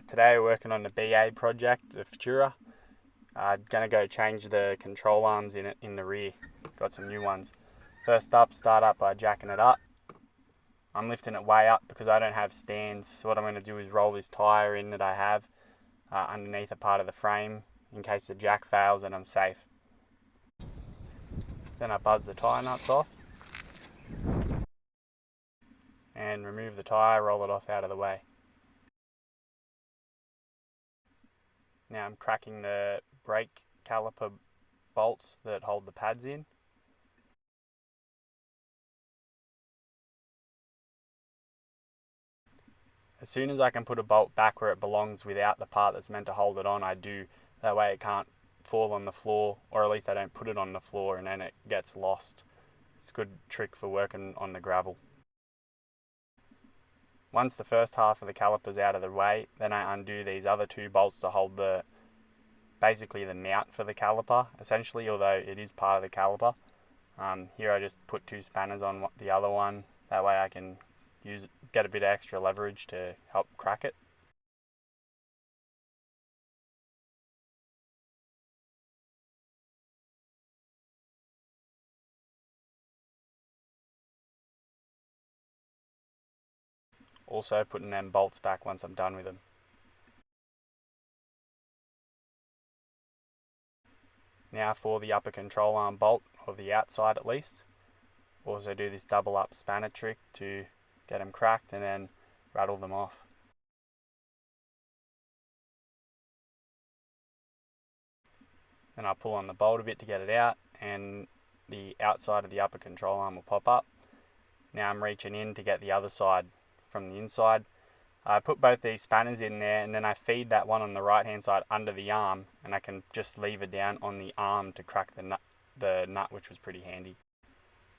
Today we're working on the BA project, the Futura. Gonna go change the control arms in the rear. Got some new ones. First up, start up by jacking it up. I'm lifting it way up because I don't have stands. So what I'm gonna do is roll this tyre in that I have underneath a part of the frame in case the jack fails and I'm safe. Then I buzz the tyre nuts off and remove the tyre, roll it off out of the way. Now I'm cracking the brake caliper bolts that hold the pads in. As soon as I can put a bolt back where it belongs without the part that's meant to hold it on, I do. That way it can't fall on the floor, or at least I don't put it on the floor and then it gets lost. It's a good trick for working on the gravel. Once the first half of the caliper's out of the way, then I undo these other two bolts to hold basically the mount for the caliper, essentially, although it is part of the caliper. Here I just put two spanners on the other one, that way I can get a bit of extra leverage to help crack it. Also putting them bolts back once I'm done with them. Now for the upper control arm bolt, or the outside at least. Also do this double up spanner trick to get them cracked and then rattle them off. Then I'll pull on the bolt a bit to get it out and the outside of the upper control arm will pop up. Now I'm reaching in to get the other side from the inside. I put both these spanners in there and then I feed that one on the right hand side under the arm and I can just lever down on the arm to crack the nut, which was pretty handy.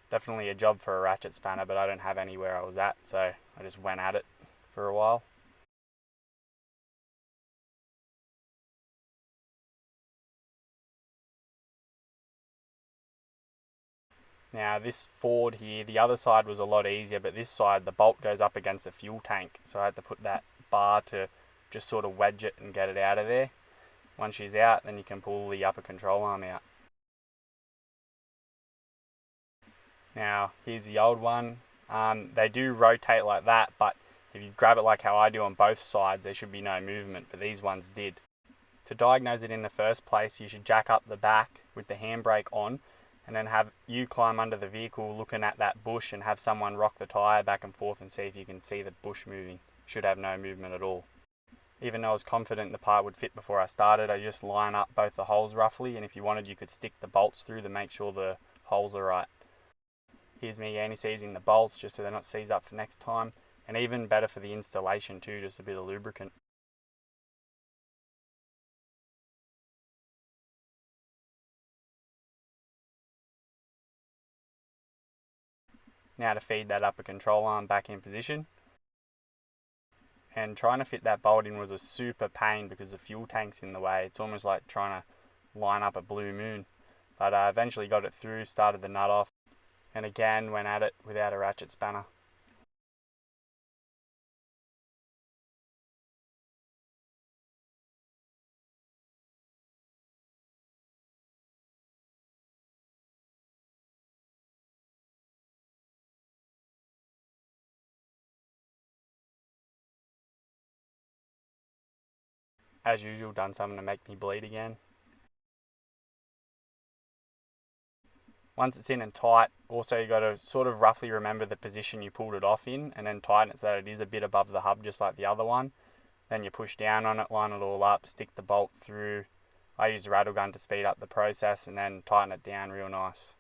Definitely a job for a ratchet spanner, but I don't have any where I was at, so I just went at it for a while. Now this Ford here, the other side was a lot easier, but this side the bolt goes up against the fuel tank, so I had to put that bar to just sort of wedge it and get it out of there. Once she's out, then you can pull the upper control arm out. Now here's the old one. They do rotate like that, but if you grab it like how I do on both sides, there should be no movement, but these ones did. To diagnose it in the first place, you should jack up the back with the handbrake on and then have you climb under the vehicle looking at that bush and have someone rock the tyre back and forth and see if you can see the bush moving. Should have no movement at all. Even though I was confident the part would fit before I started, I just line up both the holes roughly, and if you wanted you could stick the bolts through to make sure the holes are right. Here's me anti-seizing the bolts just so they're not seized up for next time, and even better for the installation too, just a bit of lubricant. Now to feed that upper control arm back in position. And trying to fit that bolt in was a super pain because the fuel tank's in the way. It's almost like trying to line up a blue moon. But I eventually got it through, started the nut off, and again went at it without a ratchet spanner. As usual, done something to make me bleed again. Once it's in and tight, also you got to sort of roughly remember the position you pulled it off in and then tighten it so that it is a bit above the hub just like the other one. Then you push down on it, line it all up, stick the bolt through. I use a rattle gun to speed up the process and then tighten it down real nice.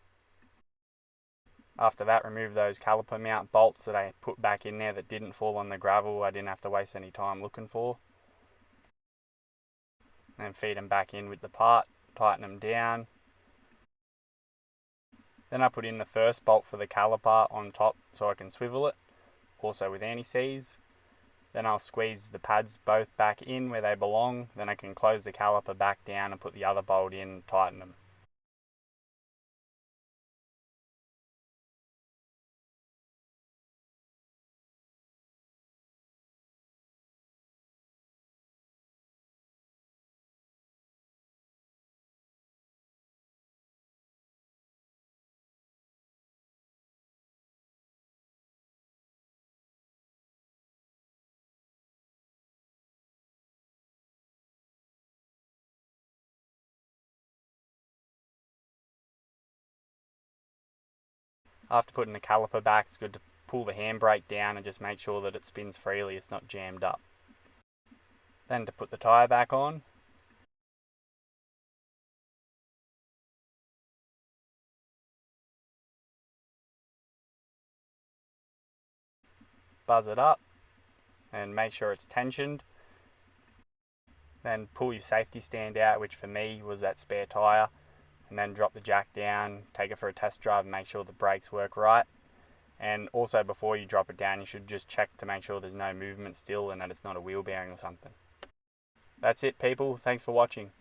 After that, remove those caliper mount bolts that I put back in there that didn't fall on the gravel. I didn't have to waste any time looking for. Then feed them back in with the part, tighten them down. Then I put in the first bolt for the caliper on top so I can swivel it, also with anti-seize. Then I'll squeeze the pads both back in where they belong, then I can close the caliper back down and put the other bolt in and tighten them. After putting the caliper back, it's good to pull the handbrake down and just make sure that it spins freely, it's not jammed up. Then to put the tyre back on, buzz it up and make sure it's tensioned. Then pull your safety stand out, which for me was that spare tyre, and then drop the jack down, take it for a test drive and make sure the brakes work right. And also before you drop it down, you should just check to make sure there's no movement still and that it's not a wheel bearing or something. That's it, people. Thanks for watching.